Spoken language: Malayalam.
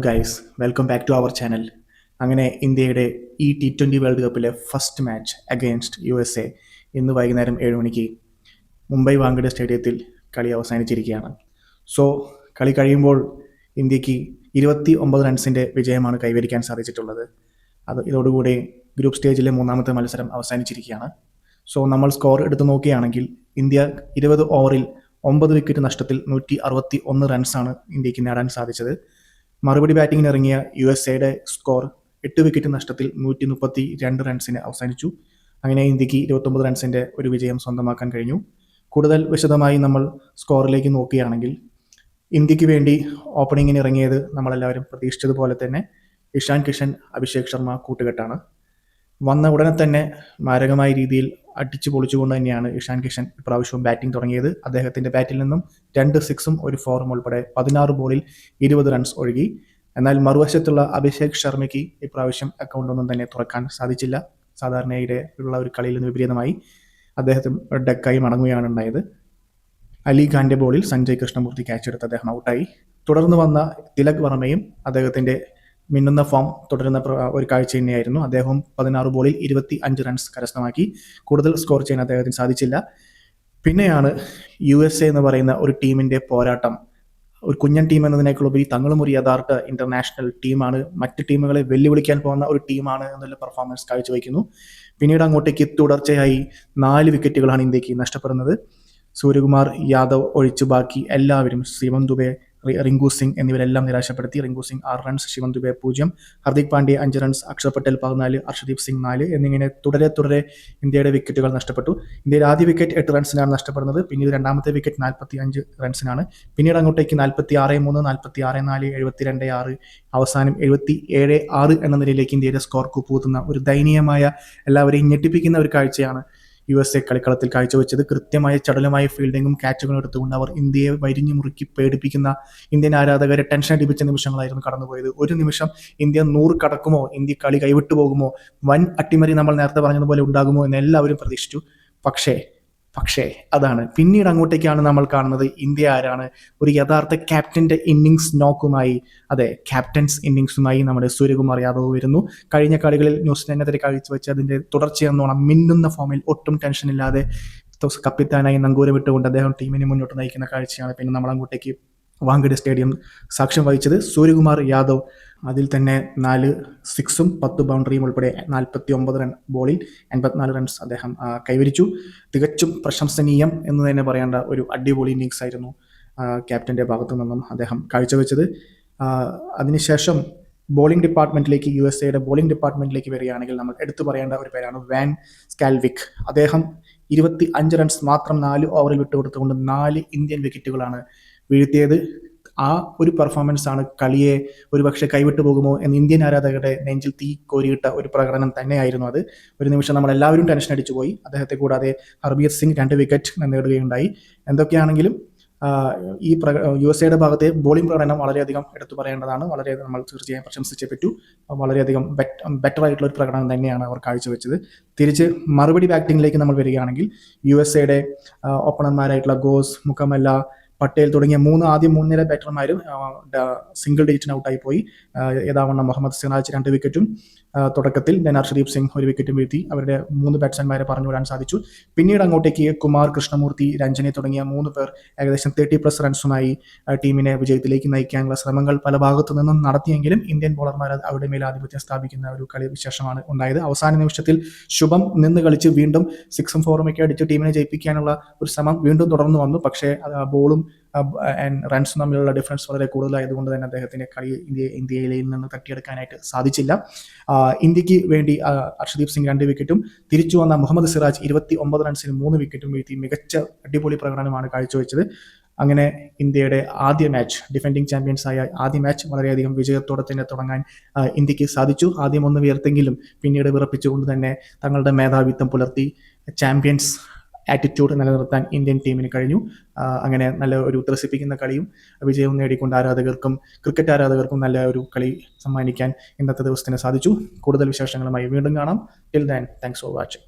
Guys, welcome back to our channel. അങ്ങനെ ഇന്ത്യയുടെ ഈ T20 വേൾഡ് കപ്പിലെ ഫസ്റ്റ് മാച്ച് അഗെയിൻസ്റ്റ് USA ഇന്ന് വൈകുന്നേരം 7 മണിക്ക് മുംബൈ വാങ്കഡെ സ്റ്റേഡിയത്തിൽ കളി അവസാനിച്ചിരിക്കുകയാണ്. സോ കളി കഴിയുമ്പോൾ ഇന്ത്യക്ക് 29 റൺസിൻ്റെ വിജയമാണ് കൈവരിക്കാൻ സാധിച്ചിട്ടുള്ളത്. ഇതോടുകൂടി ഗ്രൂപ്പ് സ്റ്റേജിലെ മൂന്നാമത്തെ മത്സരം അവസാനിച്ചിരിക്കുകയാണ്. സോ നമ്മൾ സ്കോർ എടുത്തു നോക്കുകയാണെങ്കിൽ ഇന്ത്യ 20 ഓവറിൽ 9 വിക്കറ്റ് നഷ്ടത്തിൽ 161 റൺസാണ് ഇന്ത്യക്ക് നേടാൻ സാധിച്ചത്. മറുപടി ബാറ്റിങ്ങിന് ഇറങ്ങിയ USA സ്കോർ 8 വിക്കറ്റ് നഷ്ടത്തിൽ 132 റൺസിന് അവസാനിച്ചു. അങ്ങനെ ഇന്ത്യക്ക് 29 റൺസിൻ്റെ ഒരു വിജയം സ്വന്തമാക്കാൻ കഴിഞ്ഞു. കൂടുതൽ വിശദമായി നമ്മൾ സ്കോറിലേക്ക് നോക്കുകയാണെങ്കിൽ ഇന്ത്യക്ക് വേണ്ടി ഓപ്പണിങ്ങിന് ഇറങ്ങിയത് നമ്മളെല്ലാവരും പ്രതീക്ഷിച്ചതുപോലെ തന്നെ ഇഷാൻ കിഷൻ, അഭിഷേക് ശർമ്മ കൂട്ടുകെട്ടാണ്. വന്ന ഉടനെ തന്നെ മാരകമായ രീതിയിൽ അടിച്ചു പൊളിച്ചുകൊണ്ട് തന്നെയാണ് ഇഷാൻ കിഷൻ ഇപ്രാവശ്യവും ബാറ്റിംഗ് തുടങ്ങിയത്. അദ്ദേഹത്തിൻ്റെ ബാറ്റിൽ നിന്നും 2 സിക്സും 1 4 ഉൾപ്പെടെ 16 ബോളിൽ 20 റൺസ് ഒഴുകി. എന്നാൽ മറുവശത്തുള്ള അഭിഷേക് ശർമ്മയ്ക്ക് ഇപ്രാവശ്യം അക്കൗണ്ടൊന്നും തന്നെ തുറക്കാൻ സാധിച്ചില്ല. സാധാരണയുടെ ഉള്ള ഒരു കളിയിൽ നിന്ന് വിപരീതമായി അദ്ദേഹത്തിന് ഡെക്കായി മടങ്ങുകയാണ് ഉണ്ടായത്. അലി ഖാൻ്റെ ബോളിൽ സഞ്ജയ് കൃഷ്ണമൂർത്തി ക്യാച്ച് എടുത്ത് അദ്ദേഹം ഔട്ടായി. തുടർന്ന് വന്ന തിലക് വർമ്മയും അദ്ദേഹത്തിൻ്റെ മിന്നുന്ന ഫോം തുടരുന്ന ഒരു കാഴ്ച തന്നെയായിരുന്നു. അദ്ദേഹം 16 ബോളിൽ 25 റൺസ് കരസ്ഥമാക്കി. കൂടുതൽ സ്കോർ ചെയ്യാൻ അദ്ദേഹത്തിന് സാധിച്ചില്ല. പിന്നെയാണ് USA എന്ന് പറയുന്ന ഒരു ടീമിൻ്റെ പോരാട്ടം. ഒരു കുഞ്ഞൻ ടീം എന്നതിനേക്കാളുപരി തങ്ങളും ഒരു യഥാർത്ഥ ഇന്റർനാഷണൽ ടീമാണ്, മറ്റ് ടീമുകളെ വെല്ലുവിളിക്കാൻ പോകുന്ന ഒരു ടീമാണ് എന്നുള്ള പെർഫോമൻസ് കാഴ്ചവെക്കുന്നു. പിന്നീട് അങ്ങോട്ടേക്ക് തുടർച്ചയായി 4 വിക്കറ്റുകളാണ് ഇന്ത്യക്ക് നഷ്ടപ്പെടുന്നത്. സൂര്യകുമാർ യാദവ് ഒഴിച്ചു ബാക്കി എല്ലാവരും, ശിവം ദുബെ, റിങ്കു സിംഗ് എന്നിവരെല്ലാം നിരാശപ്പെടുത്തി. റിങ്കു സിംഗ് 6 റൺസ്, ശിവം ദുബെ 0, ഹർദിക് പാണ്ഡ്യ 5 റൺസ്, അക്ഷർ പട്ടേൽ 14, അർഷദീപ് സിംഗ് 4 എന്നിങ്ങനെ തുടരെ ഇന്ത്യയുടെ വിക്കറ്റുകൾ നഷ്ടപ്പെട്ടു. ഇന്ത്യയുടെ ആദ്യ വിക്കറ്റ് 8 റൺസിനാണ് നഷ്ടപ്പെടുന്നത്. പിന്നീട് രണ്ടാമത്തെ വിക്കറ്റ് 45 റൺസിനാണ്. പിന്നീട് അങ്ങോട്ടേക്ക് 46-3, 46-4, 72-6, അവസാനം 77-6 എന്ന നിലയിലേക്ക് ഇന്ത്യയുടെ സ്കോർ കുപ്പുകുത്തുന്ന ഒരു ദയനീയമായ, എല്ലാവരെയും ഞെട്ടിപ്പിക്കുന്ന ഒരു കാഴ്ചയാണ് USA കളിക്കളത്തിൽ കാഴ്ചവെച്ചത്. കൃത്യമായ ചടുലമായ ഫീൽഡിങ്ങും ക്യാച്ചുകളും എടുത്തുകൊണ്ട് അവർ ഇന്ത്യയെ വരിഞ്ഞു മുറുക്കി പേടിപ്പിക്കുന്ന, ഇന്ത്യൻ ആരാധകരെ ടെൻഷൻ അടിപ്പിച്ച നിമിഷങ്ങളായിരുന്നു കടന്നുപോയത്. ഒരു നിമിഷം ഇന്ത്യ 100 കടക്കുമോ, ഇന്ത്യ കളി കൈവിട്ടു പോകുമോ, വൻ അട്ടിമറി നമ്മൾ നേരത്തെ പറഞ്ഞതുപോലെ ഉണ്ടാകുമോ എന്ന് എല്ലാവരും പ്രതീക്ഷിച്ചു. പക്ഷേ അതാണ് പിന്നീട് അങ്ങോട്ടേക്കാണ് നമ്മൾ കാണുന്നത് ഇന്ത്യ ആരാണ്. ഒരു യഥാർത്ഥ ക്യാപ്റ്റൻ്റെ ഇന്നിങ്സ് നോക്കുമായി, അതെ, ക്യാപ്റ്റൻസ് ഇന്നിങ്സുമായി നമ്മുടെ സൂര്യകുമാർ യാദവ് വരുന്നു. കഴിഞ്ഞ കളികളിൽ ന്യൂസിലൻഡിനെതിരെ കാഴ്ചവെച്ച് അതിൻ്റെ തുടർച്ചയെന്നോണം മിന്നുന്ന ഫോമിൽ ഒട്ടും ടെൻഷനില്ലാതെ കപ്പിത്താനായി നങ്കൂരമിട്ടുകൊണ്ട് അദ്ദേഹം ടീമിനെ മുന്നോട്ട് നയിക്കുന്ന കാഴ്ചയാണ് പിന്നെ നമ്മൾ അങ്ങോട്ടേക്ക് വാങ്കഡെ സ്റ്റേഡിയം സാക്ഷ്യം വഹിച്ചത്. സൂര്യകുമാർ യാദവ് അതിൽ തന്നെ 4 സിക്സും 10 ബൗണ്ടറിയും ഉൾപ്പെടെ 49 റൺ ബോളിൽ 84 റൺസ് അദ്ദേഹം കൈവരിച്ചു. തികച്ചും പ്രശംസനീയം എന്ന് തന്നെ പറയേണ്ട ഒരു അടിപൊളി ഇന്നിങ്സ് ആയിരുന്നു ക്യാപ്റ്റൻ്റെ ഭാഗത്തു നിന്നും അദ്ദേഹം കാഴ്ചവെച്ചത്. അതിനുശേഷം ബോളിംഗ് ഡിപ്പാർട്ട്മെൻറ്റിലേക്ക്, USA ബോളിംഗ് ഡിപ്പാർട്ട്മെൻറ്റിലേക്ക് വരികയാണെങ്കിൽ നമ്മൾ എടുത്തു പറയേണ്ട ഒരു പേരാണ് വാൻ സ്കാൽവിക്. അദ്ദേഹം 25 റൺസ് മാത്രം 4 ഓവറിൽ വിട്ടുകൊടുത്തുകൊണ്ട് 4 ഇന്ത്യൻ വിക്കറ്റുകളാണ് വീഴ്ത്തിയത്. ആ ഒരു പെർഫോമൻസ് ആണ് കളിയെ ഒരുപക്ഷെ കൈവിട്ടു പോകുമോ എന്ന് ഇന്ത്യൻ ആരാധകരുടെ നെഞ്ചിൽ തീ കോരിയിട്ട ഒരു പ്രകടനം തന്നെയായിരുന്നു അത്. ഒരു നിമിഷം നമ്മളെല്ലാവരും ടെൻഷൻ അടിച്ചുപോയി. അദ്ദേഹത്തെ കൂടാതെ ഹർബീർ സിംഗ് 2 വിക്കറ്റ് നേടുകയുണ്ടായി. എന്തൊക്കെയാണെങ്കിലും ഈ USA ഭാഗത്തെ ബോളിംഗ് പ്രകടനം വളരെയധികം എടുത്തു പറയേണ്ടതാണ്. വളരെ നമ്മൾ തീർച്ചയായും പ്രശംസിച്ചേ പറ്റൂ. വളരെയധികം ബെറ്റർ ആയിട്ടുള്ള ഒരു പ്രകടനം തന്നെയാണ് അവർ കാഴ്ചവെച്ചത്. തിരിച്ച് മറുപടി ബാറ്റിങ്ങിലേക്ക് നമ്മൾ വരികയാണെങ്കിൽ USA ഓപ്പണർമാരായിട്ടുള്ള ഗോസ്, മുക്കമല്ല, പട്ടേൽ തുടങ്ങിയ ആദ്യം 3 നിര ബാറ്റർമാരും സിംഗിൾ ഡിജിറ്റിന് ഔട്ടായി പോയി. യഥാവണ്ണം മുഹമ്മദ് സിറാജ് 2 വിക്കറ്റും തുടക്കത്തിൽ, അർഷദീപ് സിംഗ് 1 വിക്കറ്റും വീഴ്ത്തി അവരുടെ 3 ബാറ്റ്സ്മാൻമാരെ പറഞ്ഞുവിടാൻ സാധിച്ചു. പിന്നീട് അങ്ങോട്ടേക്ക് കുമാർ, കൃഷ്ണമൂർത്തി, രഞ്ജനെ തുടങ്ങിയ 3 പേർ ഏകദേശം 30+ റൺസുമായി ടീമിനെ വിജയത്തിലേക്ക് നയിക്കാനുള്ള ശ്രമങ്ങൾ പല ഭാഗത്തു നിന്നും നടത്തിയെങ്കിലും ഇന്ത്യൻ ബോളർമാർ അവരുടെ മേൽ ആധിപത്യം സ്ഥാപിക്കുന്ന ഒരു കളി വിശേഷമാണ് ഉണ്ടായത്. അവസാന നിമിഷത്തിൽ ശുഭം നിന്ന് കളിച്ച് വീണ്ടും 6ഉം 4ഉം ഒക്കെ അടിച്ച് ടീമിനെ ജയിപ്പിക്കാനുള്ള ഒരു ശ്രമം വീണ്ടും തുടർന്നു വന്നു. പക്ഷേ ബോളും റൺസും തമ്മിലുള്ള ഡിഫറൻസ് വളരെ കൂടുതലായതുകൊണ്ട് തന്നെ അദ്ദേഹത്തിന് കളി ഇന്ത്യയിൽ നിന്ന് തട്ടിയെടുക്കാനായിട്ട് സാധിച്ചില്ല. ഇന്ത്യക്ക് വേണ്ടി അർഷദീപ് സിംഗ് 2 വിക്കറ്റും തിരിച്ചു വന്ന മുഹമ്മദ് സിറാജ് 29 റൺസിന് 3 വിക്കറ്റും വീഴ്ത്തി മികച്ച അടിപൊളി പ്രകടനമാണ് കാഴ്ചവെച്ചത്. അങ്ങനെ ഇന്ത്യയുടെ ആദ്യ മാച്ച്, ഡിഫെൻഡിങ് ചാമ്പ്യൻസായ ആദ്യ മാച്ച് വളരെയധികം വിജയത്തോടെ തന്നെ തുടങ്ങാൻ ഇന്ത്യക്ക് സാധിച്ചു. ആദ്യം ഒന്ന് വിയർത്തെങ്കിലും പിന്നീട് വിറപ്പിച്ചുകൊണ്ട് തന്നെ തങ്ങളുടെ മേധാവിത്വം പുലർത്തി ചാമ്പ്യൻസ് ആറ്റിറ്റ്യൂഡ് നിലനിർത്താൻ ഇന്ത്യൻ ടീമിന് കഴിഞ്ഞു. അങ്ങനെ നല്ല ഒരു ത്രസിപ്പിക്കുന്ന കളിയും വിജയവും നേടിക്കൊണ്ട് ക്രിക്കറ്റ് ആരാധകർക്കും നല്ല ഒരു കളി സമ്മാനിക്കാൻ ഇന്നത്തെ ദിവസത്തിന് സാധിച്ചു. കൂടുതൽ വിശേഷങ്ങളുമായി വീണ്ടും കാണാം. Till then, thanks for watching.